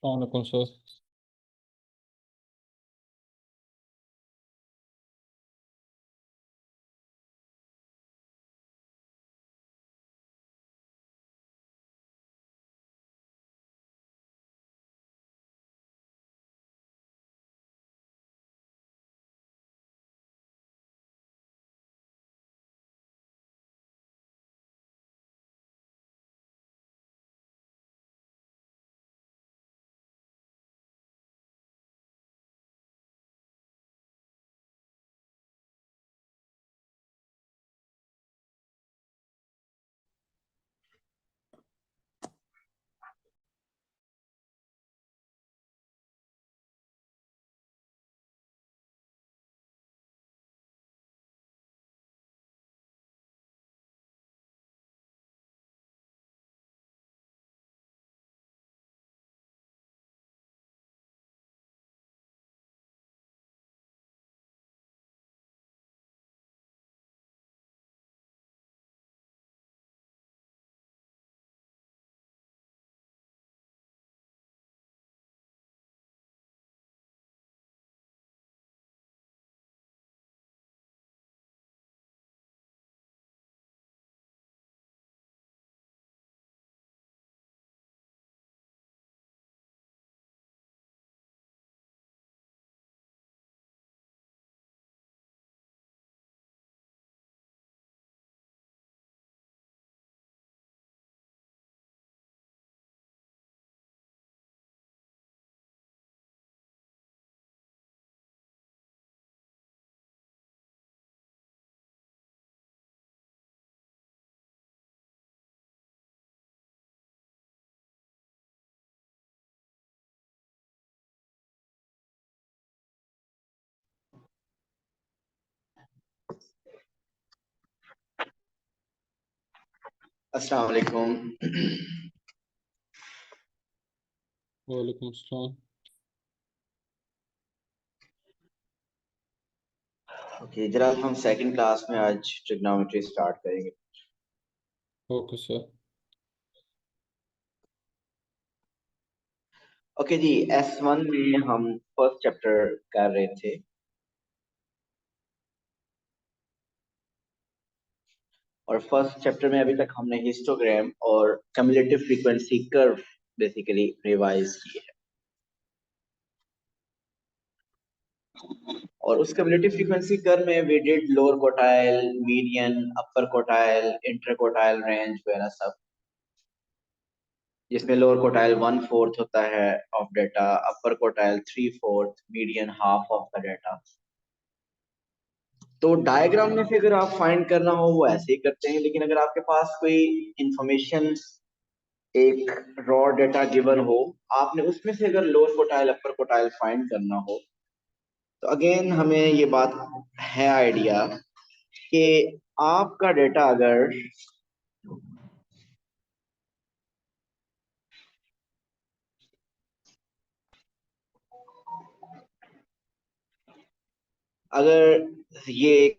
वालेकुम सर। अस्सलाम वालेकुम। वालेकुम सलाम। ओके जनाब, हम सेकंड क्लास में आज ट्रिग्नोमेट्री स्टार्ट करेंगे। Okay sir. ओके जी, S1 में हम फर्स्ट चैप्टर कर रहे थे और फर्स्ट चैप्टर में अभी तक हमने हिस्टोग्राम और cumulative frequency curve basically revise की है। और उस कम्युलेटिव फ्रीक्वेंसी कर्व में we did lower quartile, median, upper quartile, inter quartile range वगैरह सब, जिसमें लोअर क्वार्टाइल 1/4 होता है of data, upper quartile 3/4, median half of the data. तो डायग्राम में से अगर आप फाइंड करना हो वो ऐसे ही करते हैं, लेकिन अगर आपके पास कोई इंफॉर्मेशन, एक रॉ डेटा गिवन हो, आपने उसमें से अगर lower quartile upper quartile find करना हो, तो अगेन हमें ये बात है आइडिया कि आपका डेटा अगर ये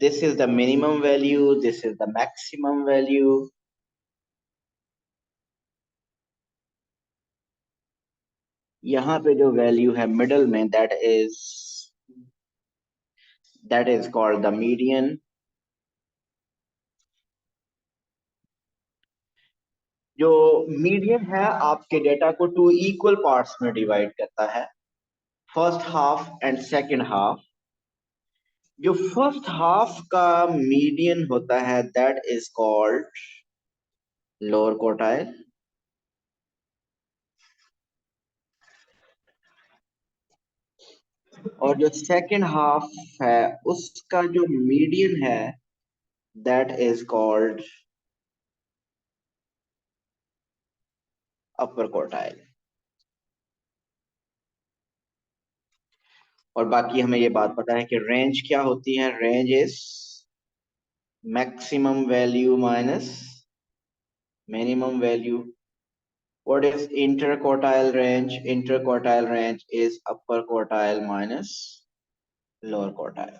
this is the minimum value, this is the maximum value, यहाँ पे जो वैल्यू है मिडल में, that is called the median. जो मीडियन है आपके डेटा को टू इक्वल पार्ट्स में डिवाइड करता है, first half and second half. जो फर्स्ट हाफ का मीडियन होता है that is called lower quartile, और जो सेकंड हाफ है उसका जो मीडियन है that is called upper quartile. और बाकी हमें ये बात पता है कि रेंज क्या होती है। Range is maximum value minus minimum value. What is interquartile range? Interquartile range is upper quartile minus lower quartile.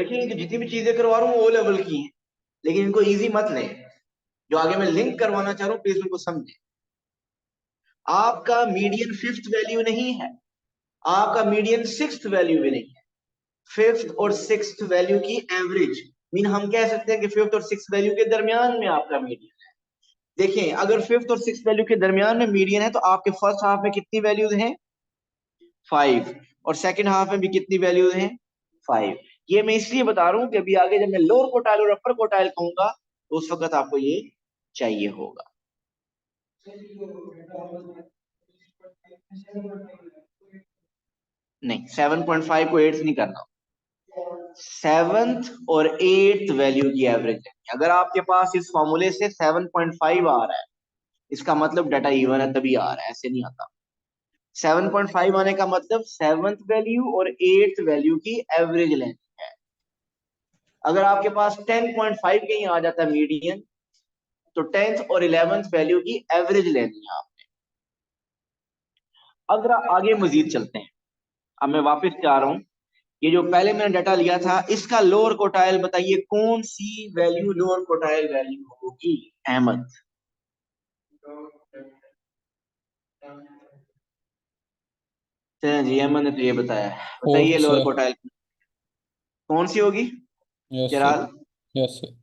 देखिए इनकी जितनी भी चीजें करवा रहा हूँ वो लेवल की हैं, लेकिन इनको इजी मत लें। जो आगे मैं लिंक करवाना चाह रहा हूँ प्लीज उनको समझें। आपका मीडियन फिफ्थ वैल्यू नहीं है, आपका मीडियन सिक्स्थ वैल्यू भी नहीं है, फिफ्थ और सिक्स्थ वैल्यू की एवरेज। मीन हम कह सकते हैं कि फिफ्थ और सिक्स्थ वैल्यू के दरमियान में आपका मीडियन है। देखें अगर फिफ्थ और सिक्स्थ वैल्यू के दरमियान में मीडियन है तो आपके फर्स्ट हाफ में कितनी वैल्यूज हैं? 5। और सेकंड हाफ में भी कितनी वैल्यूज हैं? 5। ये मैं इसलिए बता रहा हूं कि अभी आगे जब मैं लोअर कोटाइल और अपर कोटाइल कहूंगा तो उस वक्त आपको ये चाहिए होगा। नहीं, 7.5 को 8 नहीं करना, सेवंथ और एट्थ वैल्यू की एवरेज है। अगर आपके पास इस फॉर्मूले से 7.5 आ रहा है इसका मतलब डाटा इवन है, तभी आ रहा है, ऐसे नहीं आता। 7.5 आने का मतलब सेवंथ वैल्यू और एट्थ वैल्यू की एवरेज लेनी है। अगर आपके पास 10.5 कहीं आ जाता है मीडियन, तो 10th और 11th वैल्यू की एवरेज लेनी है आपने। अगर आगे मजीद चलते हैं, अब मैं वापस जा रहा हूं, ये जो पहले मैंने डाटा लिया था इसका लोअर कोटाइल बताइए कौन सी वैल्यू लोअर कोटाइल वैल्यू होगी? अहमद। चलिए जी, अहमद ने तो ये बताया, बताइए फोर्थ लोअर सर। कोटाइल कौन सी होगी? Yes sir. चराल। Yes sir.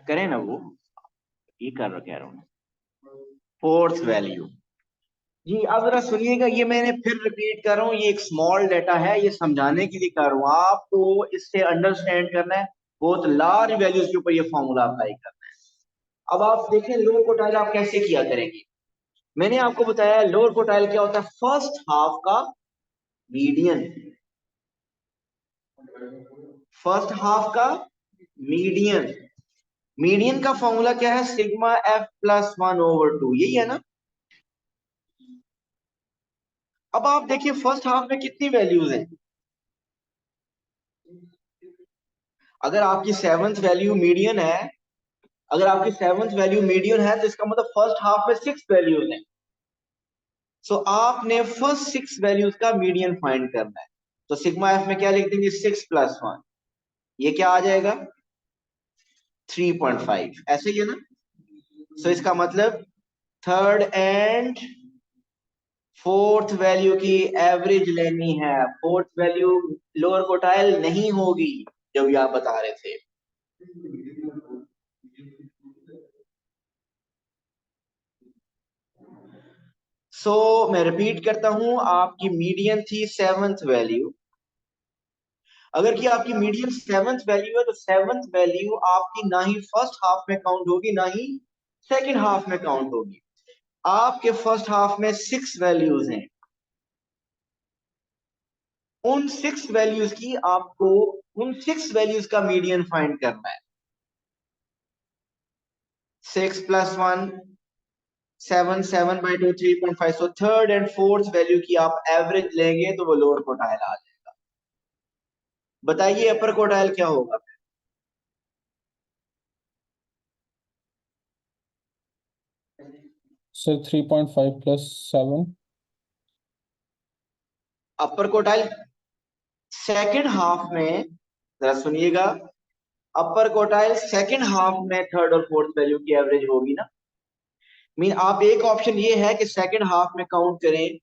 करें ना वो, ये कह रहा हूँ फोर्थ वैल्यू। जी अब जरा सुनिएगा, ये मैंने फिर रिपीट कर रहा हूँ, ये एक स्मॉल डाटा है, ये समझाने के लिए कर रहा हूँ, आपको इससे अंडरस्टैंड करना है, बहुत लार्ज वैल्यूज के ऊपर ये फॉर्मूला अप्लाई करना है। अब आप देखें लोअर कोटाइल आप कैसे किया करेंगे। मैंने आपको बताया लोअर कोटाइल क्या होता है, फर्स्ट हाफ का मीडियन, फर्स्ट हाफ का मीडियन। मीडियन का फॉर्मूला क्या है? सिग्मा एफ प्लस 1/2, यही है ना। अब आप देखिए फर्स्ट हाफ में कितनी वैल्यूज हैं। अगर आपकी सेवंथ वैल्यू मीडियन है, अगर आपकी सेवंथ वैल्यू मीडियन है तो इसका मतलब फर्स्ट हाफ में 6 वैल्यूज हैं। सो आपने फर्स्ट 6 वैल्यूज का मीडियन फाइंड करना है। तो सिग्मा एफ में क्या लिख देंगे? 6 + 1, ये क्या आ जाएगा? 3.5, ऐसे ही है ना। सो इसका मतलब थर्ड एंड फोर्थ वैल्यू की एवरेज लेनी है। फोर्थ वैल्यू लोअर कोटाइल नहीं होगी जब ये आप बता रहे थे। मैं रिपीट करता हूं, आपकी मीडियन थी सेवंथ वैल्यू। अगर कि आपकी मीडियन सेवंथ वैल्यू है तो सेवंथ वैल्यू आपकी ना ही फर्स्ट हाफ में काउंट होगी ना ही सेकंड हाफ में काउंट होगी। आपके फर्स्ट हाफ में 6 वैल्यूज हैं, उन 6 वैल्यूज की आपको उन 6 वैल्यूज का मीडियन फाइंड करना है। 6 + 1 7, 7/2 3.5। So third and fourth value की आप एवरेज लेंगे तो वो लोअर कोटाइल आ जाएगा। बताइए अपर कोटाइल क्या होगा? सर 3.5 + 7। अपर कोटाइल सेकंड हाफ में, जरा सुनिएगा, अपर कोटाइल सेकंड हाफ में थर्ड और फोर्थ वैल्यू की एवरेज होगी ना। मीन आप एक ऑप्शन ये है कि सेकंड हाफ में काउंट करें,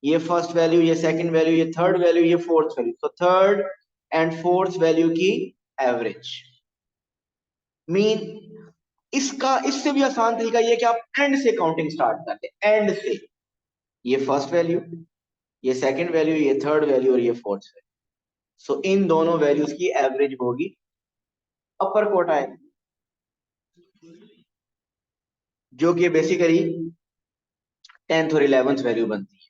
ये फर्स्ट वैल्यू, ये सेकंड वैल्यू, ये थर्ड वैल्यू, ये फोर्थ वैल्यू, तो थर्ड एंड फोर्थ वैल्यू की एवरेज। मीन इसका इससे भी आसान तरीका ये कि आप एंड से काउंटिंग स्टार्ट कर दें, एंड से। ये फर्स्ट वैल्यू, ये सेकंड वैल्यू, ये थर्ड वैल्यू और ये फोर्थ वैल्यू। सो इन दोनों वैल्यूज की एवरेज होगी अपर कोटाइल, जो कि बेसिकली 10th और 11th वैल्यू बनती है।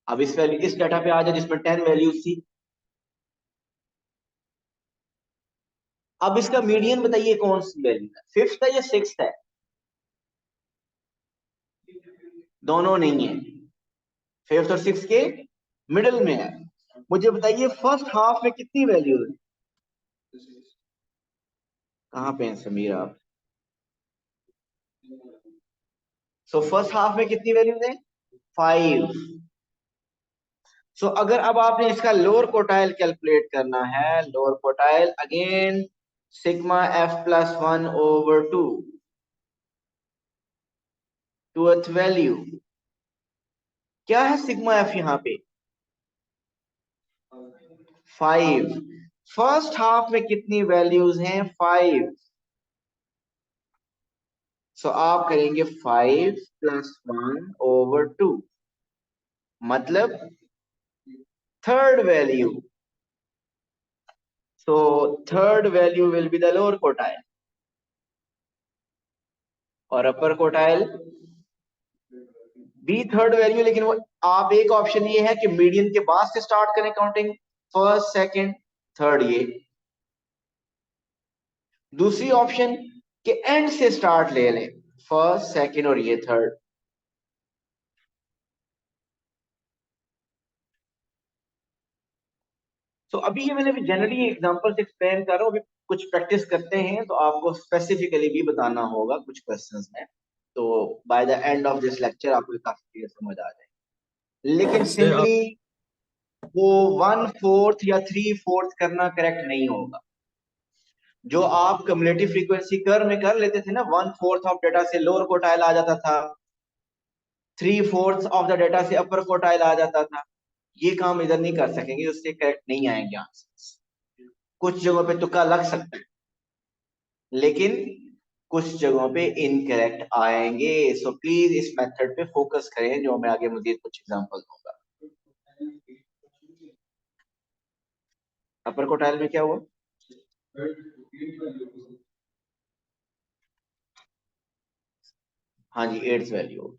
अब इस वैल्यू इस डाटा पे आ जाए जिसमें 10 वैल्यूज थी। अब इसका मीडियन बताइए कौन सी वैल्यू है, फिफ्थ है या सिक्स्थ है? दोनों नहीं है, फिफ्थ और सिक्स के मिडिल में है। मुझे बताइए फर्स्ट हाफ में कितनी वैल्यू है? कहाँ पे हैं समीर आप? सो फर्स्ट हाफ में कितनी वैल्यूज है 5। सो अगर अब आपने इसका लोअर क्वार्टाइल कैलकुलेट करना है, lower quartile again sigma F plus 1/2 to value. क्या है सिग्मा एफ यहाँ पे 5। फर्स्ट हाफ में कितनी वैल्यूज हैं 5। सो आप करेंगे 5 + 1/2 मतलब third value. So third value will be the lower quartile और upper quartile be third value. लेकिन वो आप एक ऑप्शन ये है कि मीडियन के बाद से स्टार्ट करें काउंटिंग, फर्स्ट सेकंड थर्ड। ये दूसरी ऑप्शन के एंड से स्टार्ट ले लें, फर्स्ट सेकंड और ये थर्ड। तो अभी ये मैंने जनरली एग्जांपल से एक्सप्लेन कर रहा हूँ, अभी कुछ प्रैक्टिस करते हैं तो आपको स्पेसिफिकली भी बताना होगा कुछ क्वेश्चंस में। तो by the end of this lecture आपको काफी क्लियर समझ आ जाए। लेकिन सर आप सिंपली वो 1/4 या 3/4 करना करेक्ट नहीं होगा। जो आप कम्युलेटिव फ्रीक्वेंसी कर्व में कर लेते थे ना, 1/4 ऑफ डेटा से लोअर क्वार्टाइल आ जाता था, 3/4 ऑफ द डेटा से अपर क्वार्टाइल आ जाता था, ये काम इधर नहीं कर सकेंगे, उससे करेक्ट नहीं आएंगे आंसर। कुछ जगहों पे तुक्का लग सकता है लेकिन कुछ जगहों पे इनकरेक्ट आएंगे। सो प्लीज इस मेथड पे फोकस करें जो मैं आगे मजीद कुछ एग्जांपल दूंगा। अपर क्वार्टाइल में क्या हुआ हाँ जी 8th वैल्यू।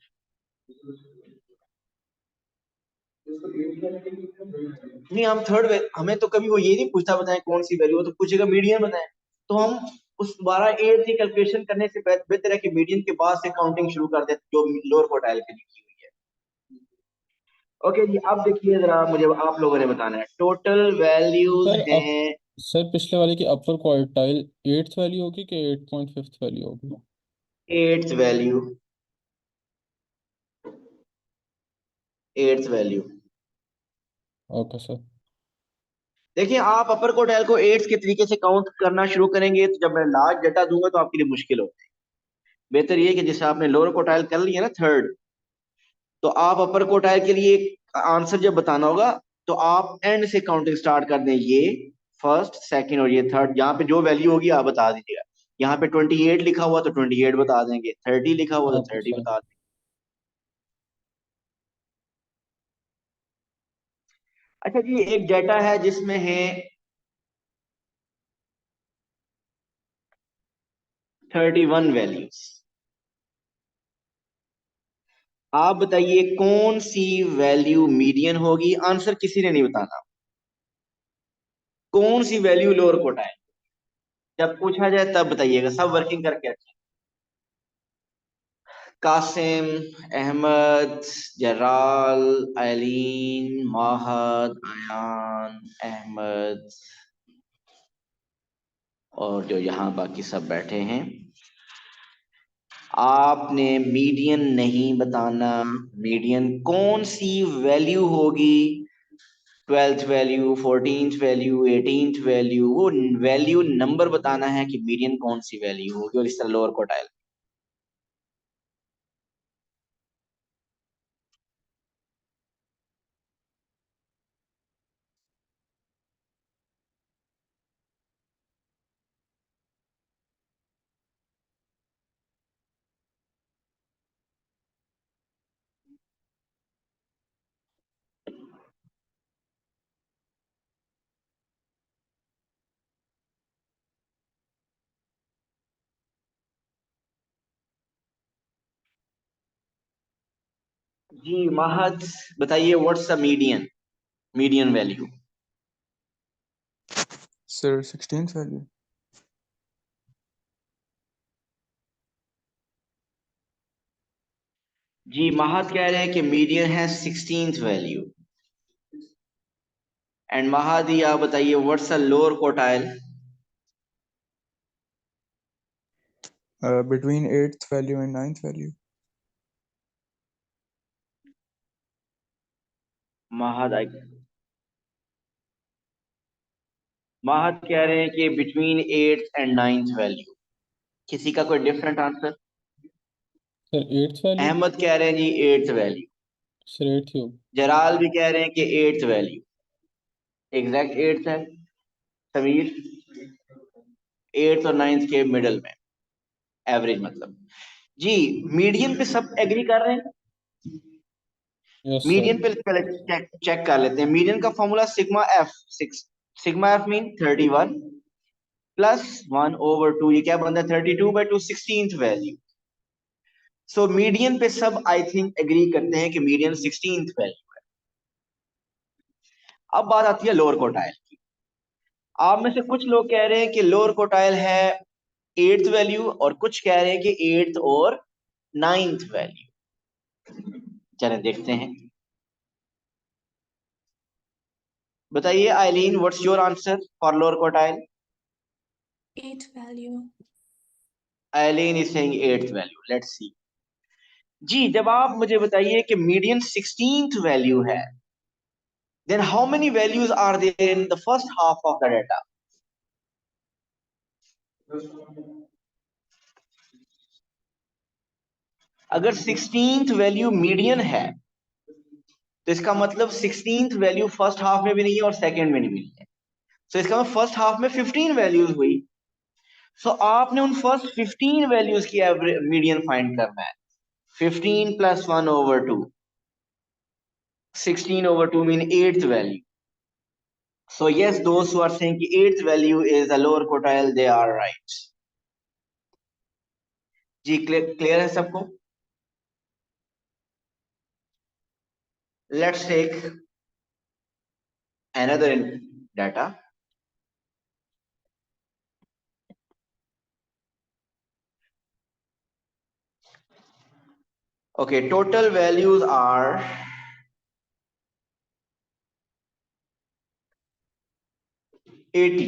नहीं हम थर्ड, हमें तो कभी वो ये नहीं पूछता बताएं कौन सी वैल्यू, तो पूछेगा मीडियन बताएं। तो हम उस दोबारा 8 की कैलकुलेशन करने से बेहतर है कि मीडियन के बाद से काउंटिंग शुरू कर दे जो लोअर क्वार्टाइल के लिखी हुई है। ओके जी, अब देखिए जरा मुझे आप लोगों ने बताना है टोटल वैल्यूज सर अब हैं। सर पिछले वाले की अपर क्वार्टाइल 8th वैल्यू होगी कि 8.5 वैल्यू होगी? 8th value, 8th value. Okay sir. देखिए आप अपर क्वार्टाइल को 8 के तरीके से काउंट करना शुरू करेंगे तो जब मैं लार्ज डेटा दूंगा तो आपके लिए मुश्किल होगा। बेहतर ये है कि जैसे आपने लोअर क्वार्टाइल कर लिया ना थर्ड, तो आप अपर क्वार्टाइल के लिए आंसर जब बताना होगा तो आप एंड से काउंटिंग स्टार्ट कर दें, ये फर्स्ट सेकंड और ये थर्ड। यहाँ पे जो वैल्यू होगी आप बता दीजिएगा। यहाँ पे 28 लिखा हुआ तो 28 बता देंगे, 30 लिखा हुआ तो ओके 30 सर। बता देंगे। अच्छा जी, एक डेटा है जिसमें है 31 वैल्यूज। आप बताइए कौन सी वैल्यू मीडियन होगी, आंसर किसी ने नहीं बताना। कौन सी वैल्यू लोअर क्वार्टाइल, जब पूछा जाए तब बताइएगा, सब वर्किंग करके रखें। कासिम, अहमद, जराल, ऐलीन, माहद, अयान, अहमद और जो यहाँ बाकी सब बैठे हैं, आपने मीडियन नहीं बताना। मीडियन कौन सी वैल्यू होगी, 12th value, 14th value, 18th value, वो वैल्यू नंबर बताना है कि मीडियन कौन सी वैल्यू होगी और इस तरह लोअर क्वार्टाइल। जी महद बताइए what's the median, median value. Sir 16th value. जी महद कह रहे हैं कि मीडियन है 16th वैल्यू। एंड महादी आप बताइए what's the lower quartile. Between 8th value and 9th value. महद महद कह रहे हैं कि between 8th and 9th value. किसी का कोई different answer? Sir 8th value. Ahmed कह रहे हैं जी 8th वैल्यू। सर 8th ही होगी। जलाल भी कह रहे हैं कि 8th वैल्यू एग्जैक्ट 8th है। समीर 8th और 9th के मिडल में, एवरेज मतलब। जी मीडियन पे सब एग्री कर रहे हैं? Yes sir. मीडियन पे पहले चेक कर लेते हैं। मीडियन का formula sigma F 6, sigma F mean 31 plus 1/2। ये क्या बनता है? 32/2 16th वैल्यू। सो मीडियन पे सब आई थिंक एग्री करते हैं कि मीडियन 16th वैल्यू है। अब बात आती है लोअर कोटाइल की। आप में से कुछ लोग कह रहे हैं कि लोअर कोटाइल है 8th वैल्यू, और कुछ कह रहे हैं कि 8th और 9th वैल्यू। चलें देखते हैं। बताइए Eileen, what's your answer for lower quartile? 8th value. Eileen is saying 8th value. Let's see. जी जब आप मुझे बताइए कि मीडियन 16th वैल्यू है, then how many values are there in the first half of the data? अगर 16th value median है तो इसका मतलब 16th वैल्यू फर्स्ट हाफ में भी नहीं है और सेकंड में भी नहीं है। सो इसका मतलब फर्स्ट हाफ में 15 वैल्यूज हुई। सो आपने उन फर्स्ट 15 वैल्यूज की एवरेज मीडियन फाइंड करना है। 15 + 1/2, 16/2 mean 8th value. So yes, those who are saying कि 8th value is a lower quartile, they are right. जी क्लियर है सबको? Let's take another data. Okay, total values are 80.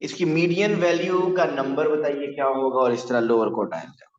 इसकी median value का number बताइए क्या होगा, और इस तरह लोअर कोटाइल का।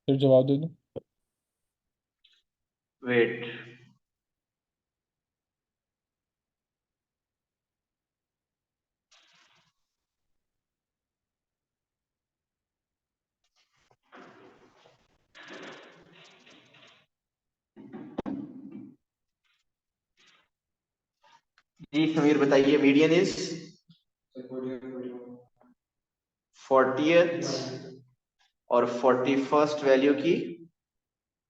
फिर जवाब दे दो। वेट, जी समीर बताइए। मीडियन इज 40th और 41st वैल्यू की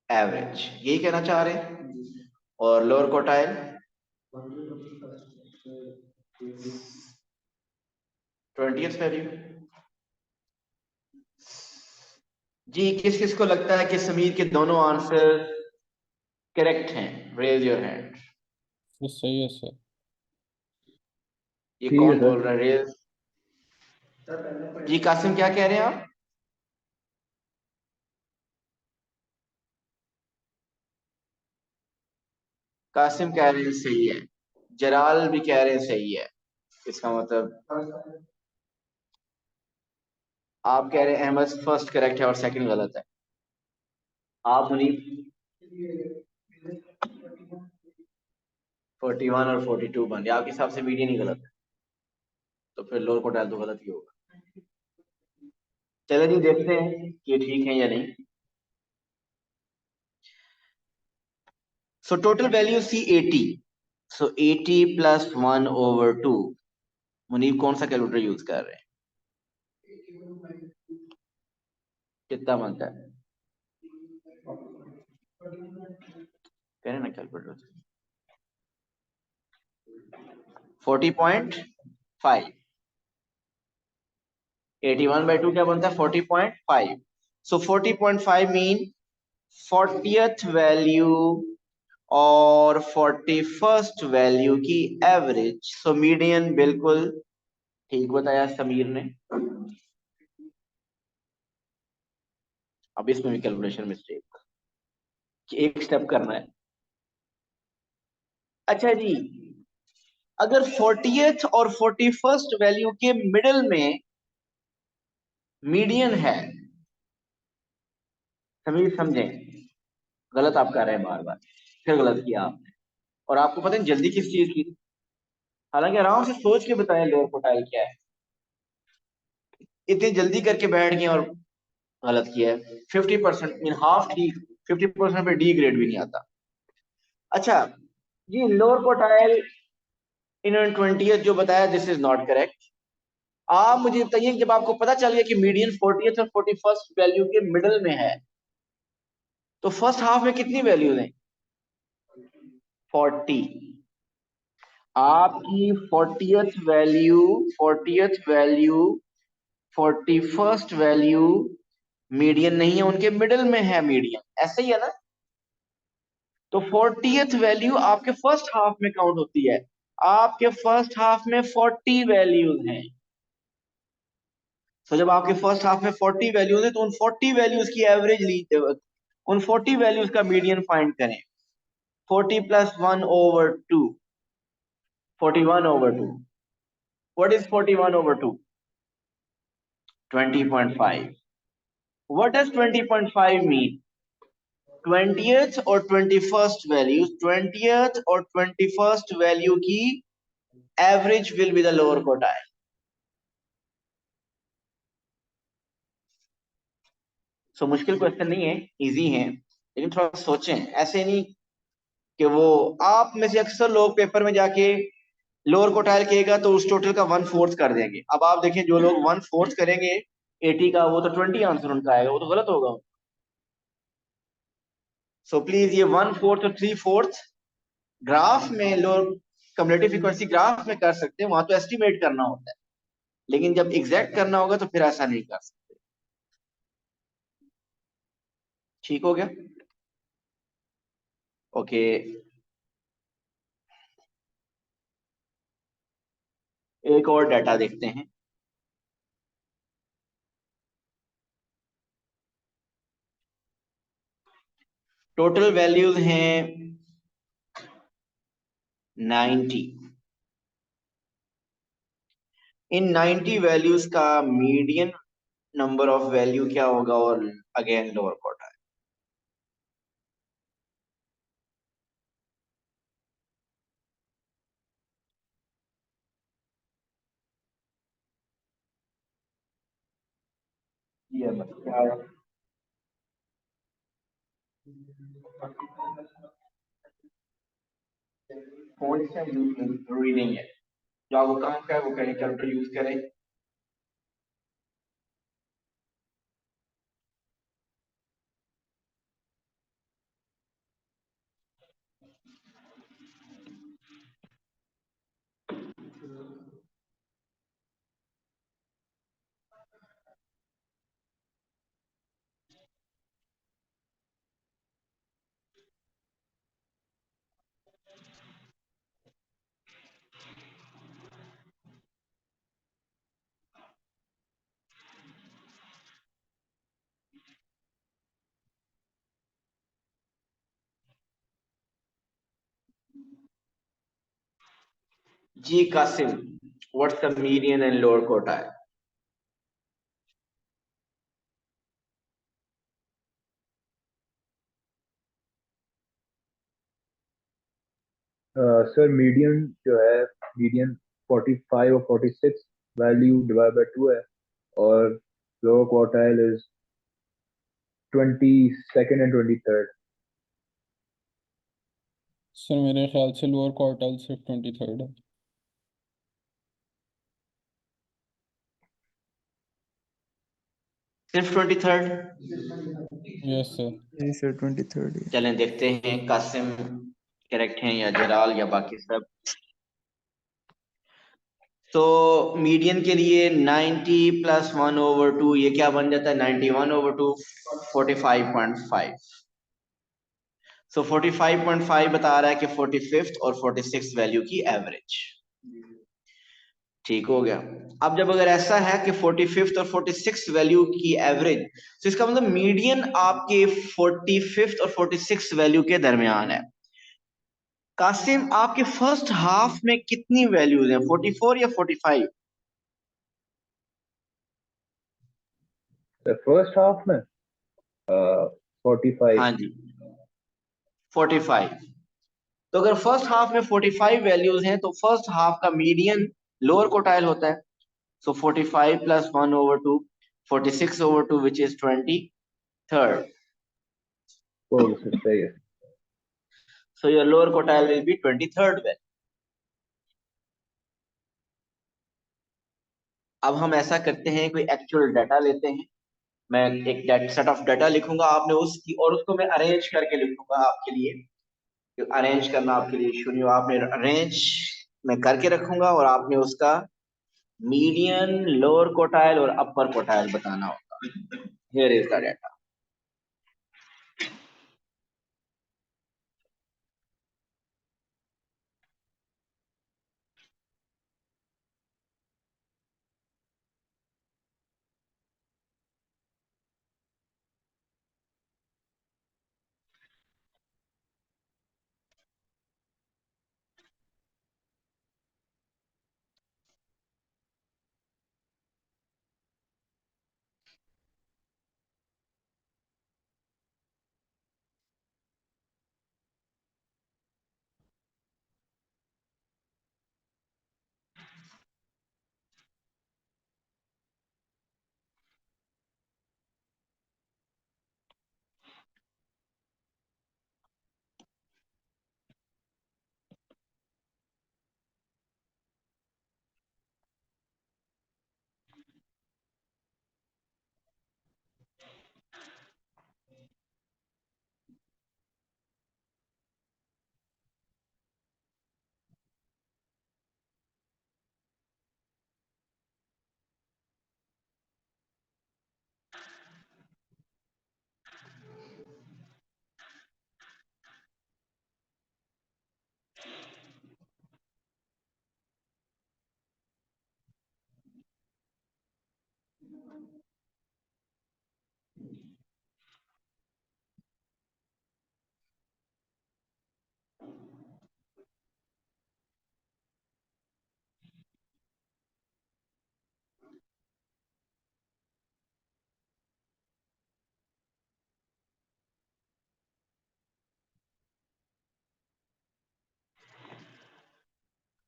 एवरेज, यही कहना चाह रहे हैं। और लोअर कोटाइल 20th वैल्यू। जी किस किस को लगता है कि समीर के दोनों आंसर करेक्ट हैं? Raise your hand. तो सही है सर। ये कौन बोल रहा है? रेज। जी कासिम क्या कह रहे हैं आप? कासिम कह रहे हैं सही है। जलाल भी कह रहे हैं सही है। इसका मतलब आप कह रहे हैं अहमद फर्स्ट करेक्ट है और सेकंड गलत है। आप मुनीब 41 और 42 बन गया। आपके हिसाब से मीडियन ही गलत है, तो फिर लोअर कोटाइल तो गलत ही होगा। चलिए जी देखते हैं कि ठीक है या नहीं। So total value C 80। सो 80 + 1/2। मुनीब कौन सा कैलकुलेटर यूज कर रहे हैं? कितना बनता है? करें ना कैलकुलेटर से। 40.5। 81/2 क्या बनता है? 40.5। सो 40.5 मीन 40th वैल्यू और 41st वैल्यू की एवरेज। सो मीडियन बिल्कुल ठीक बताया समीर ने। अब इसमें भी कैलकुलेशन मिस्टेक, एक स्टेप करना है। अच्छा जी, अगर 40th और 41st वैल्यू के मिडिल में मीडियन है, समीर समझें, गलत आप कर रहे हैं बार बार, फिर गलत किया आपने, और आपको पता है जल्दी किस चीज की? हालांकि आराम से सोच के बताया लोअर क्वार्टाइल क्या है, इतनी जल्दी करके बैठ गए और गलत किया है। 50% मीन हाफ ठीक, 50% पे डी ग्रेड भी नहीं आता। अच्छा जी, लोअर क्वार्टाइल इन्होंने 20th जो बताया, दिस इज नॉट करेक्ट। आप मुझे बताइए, जब आपको पता चल गया कि मीडियन 40th और 41st वैल्यू के मिडल में है, तो फर्स्ट हाफ में कितनी वैल्यूज हैं? 40। आपकी 40th value, 40th value, 41st value median नहीं है, उनके मिडिल में है मीडियन, ऐसे ही है ना? तो 40th वैल्यू आपके फर्स्ट हाफ में काउंट होती है। आपके फर्स्ट हाफ में 40 वैल्यूज हैं। तो जब आपके फर्स्ट हाफ में 40 वैल्यूज है, तो उन 40 वैल्यूज की एवरेज लीजिए, उन 40 वैल्यूज का मीडियन फाइंड करें। 40 plus 1/2, 41/2। What is 41/2? 20.5। What does 20.5 mean? 20th और 21st वैल्यूज, 20th और 21st वैल्यू की average will be the lower quartile. So मुश्किल क्वेश्चन नहीं है, इजी है, लेकिन थोड़ा सोचें। ऐसे नहीं कि वो आप में से अक्सर लोग पेपर में जाके लोअर क्वार्टाइल कहेगा तो उस टोटल का 1/4 कर देंगे। अब आप देखें, जो लोग 1/4 करेंगे 80 का, वो तो 20 आंसर उनका आएगा, वो तो गलत होगा। सो प्लीज ये 1/4 और 3/4 ग्राफ में लोग कम्युलेटिव फ्रीक्वेंसी ग्राफ में कर सकते हैं, वहां तो एस्टिमेट करना होता है, लेकिन जब एग्जैक्ट करना होगा तो फिर ऐसा नहीं कर सकते। ठीक हो गया? ओके, एक और डाटा देखते हैं। टोटल वैल्यूज हैं 90। इन 90 वैल्यूज का मीडियन नंबर ऑफ वैल्यू क्या होगा? और अगेन लोअर क्वार्टाइल। ये बस क्या है? फोन से जरूरी नहीं है, जो आपको काम का है वो करें, कैलकुलेटर यूज करें। जी Qasim, what's the median and lower quartile? Sir median जो है, मीडियन 45 और 46 वैल्यू डिवाइड बाय 2 है, और lower quartile is 22nd and 23rd। Sir मेरे ख्याल से लोअर क्वार्टाइल सिर्फ 23rd है। सिर्फ 23rd? Yes sir. जी सर 23rd। चलें देखते हैं कासिम करेक्ट हैं या जलाल या बाकी सब। तो मीडियन के लिए 90 + 1/2 ये क्या बन जाता है? 91/2, 45.5। सो 45.5 बता रहा है कि 45th और 46th वैल्यू की एवरेज। ठीक हो गया। अब जब अगर ऐसा है कि 45th और 46th वैल्यू की एवरेज, तो इसका मतलब मीडियन आपके 45th और 46th वैल्यू के दरमियान है। कासिम आपके फर्स्ट हाफ में कितनी वैल्यूज हैं, 44 या 45? फर्स्ट हाफ में 45। हाँ जी 45। तो अगर फर्स्ट हाफ में 45 वैल्यूज हैं तो फर्स्ट हाफ का मीडियन लोअर क्वार्टाइल होता है। सो 45 + 1/2, 46/2 विच इज 23rd। सही है। So your lower quartile will be 23rd value. अब हम ऐसा करते हैं, कोई एक्चुअल डाटा लेते हैं। मैं एक सेट ऑफ डाटा लिखूंगा, आपने उसकी और उसको मैं अरेंज करके लिखूंगा आपके लिए। अरेंज करना आपके लिए शुरू, आपने अरेंज मैं करके रखूंगा और आपने उसका मीडियन, लोअर क्वार्टाइल और अपर क्वार्टाइल बताना होगा। Here is the data.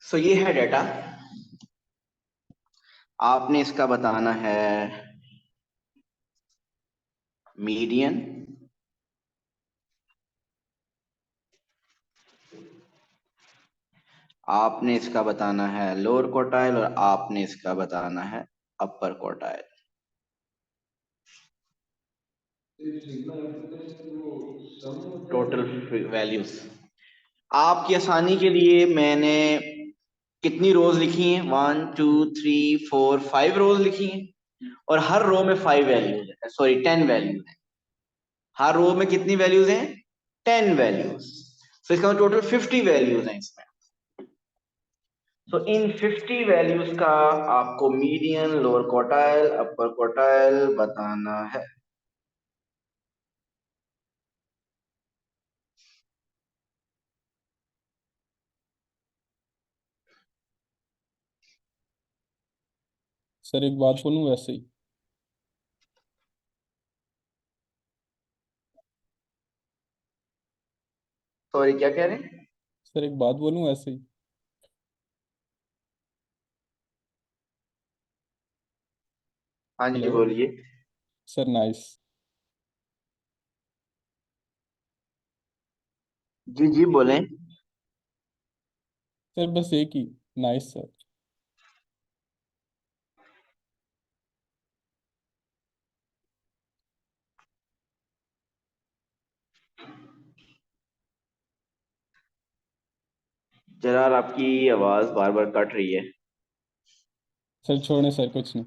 So ये है डाटा। आपने इसका बताना है मीडियन, आपने इसका बताना है लोअर क्वार्टाइल और आपने इसका बताना है अपर क्वार्टाइल। टोटल वैल्यूज आपकी आसानी के लिए मैंने कितनी रोज लिखी हैं? 1 2 3 4 5 रोज लिखी हैं और हर रो में 5 वैल्यूज है, सॉरी 10 वैल्यूज है। हर रो में कितनी वैल्यूज हैं? 10 वैल्यूज। तो इसका टोटल 50 वैल्यूज हैं इसमें। तो इन 50 वैल्यूज का आपको median, lower quartile, upper quartile बताना है। सर एक बात बोलूं वैसे ही। सॉरी क्या कह रहे हैं? सर एक बात बोलूं वैसे ही। हाँ जी हेलो। बोलिए। Sir nice. जी जी बोलें। सर बस एक ही। Nice sir. जरार आपकी आवाज बार बार कट रही है। सर छोड़े सर, कुछ नहीं।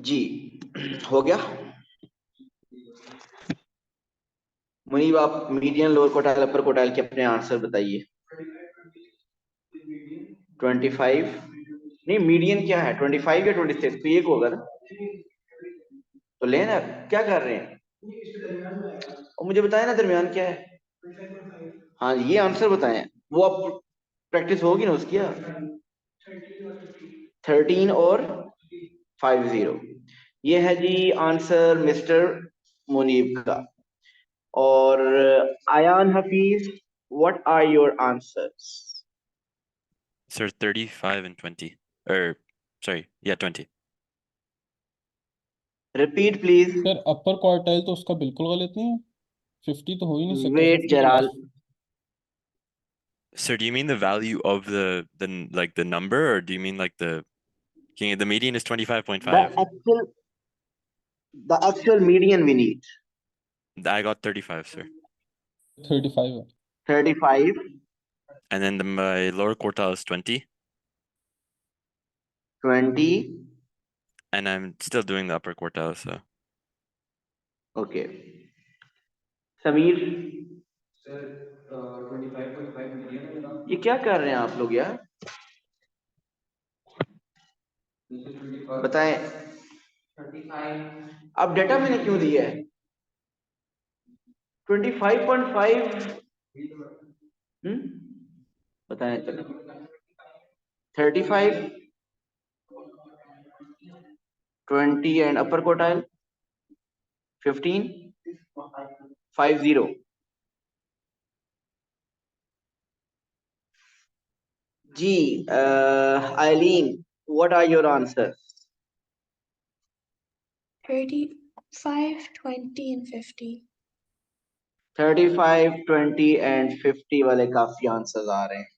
जी हो गया। मुनीब आप मीडियन लोअर कोटाइल अपर कोटाइल के अपने आंसर बताइए। 25 नहीं, मीडियन क्या है? 25 या 26? तो एक होगा ना, तो लेना क्या कर रहे हैं और मुझे बताएं ना दरमियान क्या है। हाँ ये आंसर बताएं, वो अब प्रैक्टिस होगी ना उसकी। 13 और 50, ये है जी आंसर मिस्टर मुनीब का। और Ayaan Hafeez, what are your answers? Sir, 35 and 20. Or, sorry, yeah, 20. Repeat please. Sir upper quartile तो उसका बिल्कुल गलत नहीं है, 50 तो हो ही नहीं सकता। वेट 50 तो जलाल, Sir, do you mean the value of like the number, or do you mean like the median is 25.5? the actual median we need I got 35, sir. 35 है। 35, And then my lower quartile is 20, 20. and I'm still doing the upper quartile, so okay Sameer, ये क्या कर रहे हैं आप लोग यार? बताएं। अब डेटा मैंने क्यों दिया है? 25.5। बताएं चलो। 35, 20 एंड अपर कोटाइल 15, 50। जी Aileen, what are your answers? 35, 20, and 50. 35, 20 and 50 वाले काफी आंसर्स आ रहे हैं।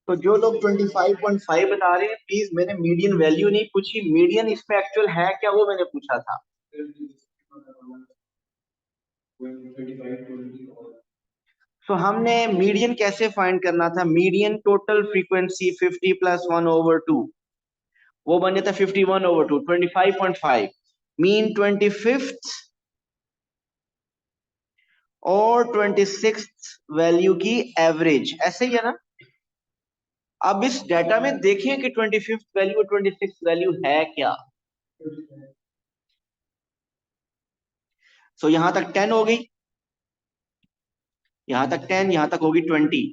तो जो लोग 25.5 बता रहे हैं, प्लीज मैंने मीडियन वैल्यू नहीं पूछी, मीडियन इसमें एक्चुअल है क्या वो मैंने पूछा था। तो हमने मीडियन कैसे फाइंड करना था? मीडियन टोटल फ्रीक्वेंसी 50 + 1/2, वो बन जाता 51/2, 25.5। मीन 25th और 26th वैल्यू की एवरेज, ऐसे ही है ना? अब इस डाटा में देखें कि 25th वैल्यू और 26th वैल्यू है क्या। सो यहां तक 10 हो गई, यहां तक 10, यहां तक होगी 20।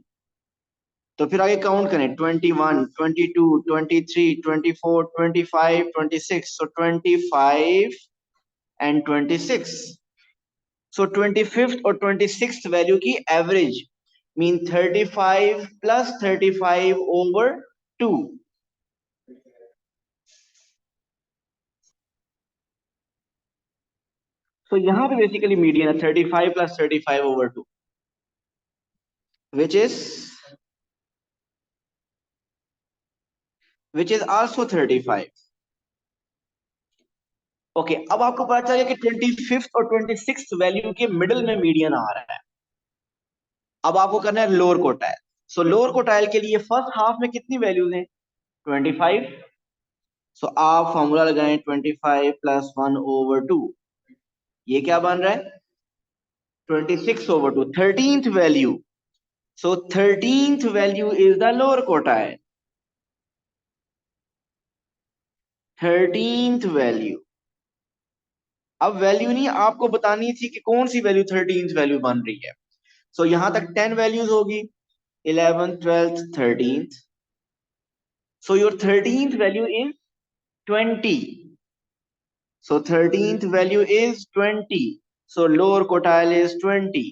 तो फिर आगे काउंट करें, 21, 22, 23, 24, 25, 26। सो 25 एंड 26। सो 25th और 26th वैल्यू की एवरेज मीन 35 + 35/2। तो यहां पे बेसिकली मीडियन है 35 + 35/2, which is also 35। ओके अब आपको पता चल गया कि 25th और 26th वैल्यू के मिडिल में मीडियन आ रहा है। अब आपको करना है लोअर कोटाइल। सो लोअर क्वार्टाइल के लिए फर्स्ट हाफ में कितनी वैल्यूज हैं 25। सो आप फॉर्मूला लगाएं 25 + 1/2, ये क्या बन रहा है 26/2, 13th value. So 13th value is the lower quartile, 13th value. अब वैल्यू नहीं आपको बतानी थी कि कौन सी वैल्यू 13th वैल्यू बन रही है। सो यहां तक 10 वैल्यूज होगी 11th 12th 13th। So your 13th value is 20। So 13th value is 20। So lower quartile is 20।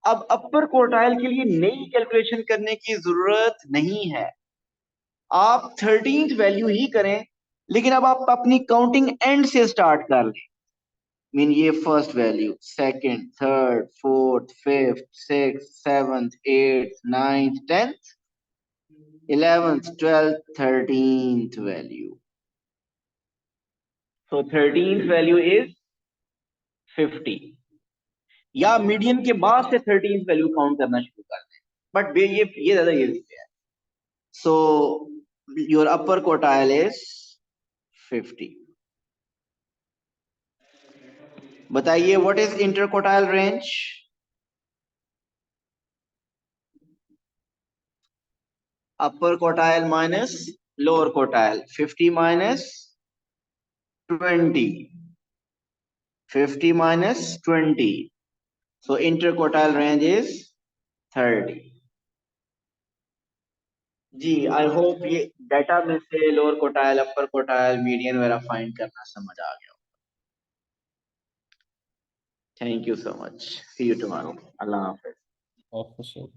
अब अपर क्वार्टाइल के लिए नई कैलकुलेशन करने की जरूरत नहीं है, आप 13th वैल्यू ही करें, लेकिन अब आप अपनी काउंटिंग एंड से स्टार्ट कर लें। मीन ये first value, second, third, fourth, fifth, sixth, seventh, eighth, ninth, 10th, 11th, 12th, 13th value. So 13th value is 50, या मीडियन के बाद से 13th वैल्यू काउंट करना शुरू कर दें, बट ये ज्यादा इजी है। So your upper quartile is 50। बताइए what is inter quartile range? Upper quartile minus lower quartile, 50 minus 20, 50 minus 20। So inter quartile range is 30। जी आई होप ये डाटा में से lower quartile, upper quartile, median वगैरह find करना समझ आ गया। Thank you so much, see you tomorrow, अल्लाह हाफिज। ऑफिशियल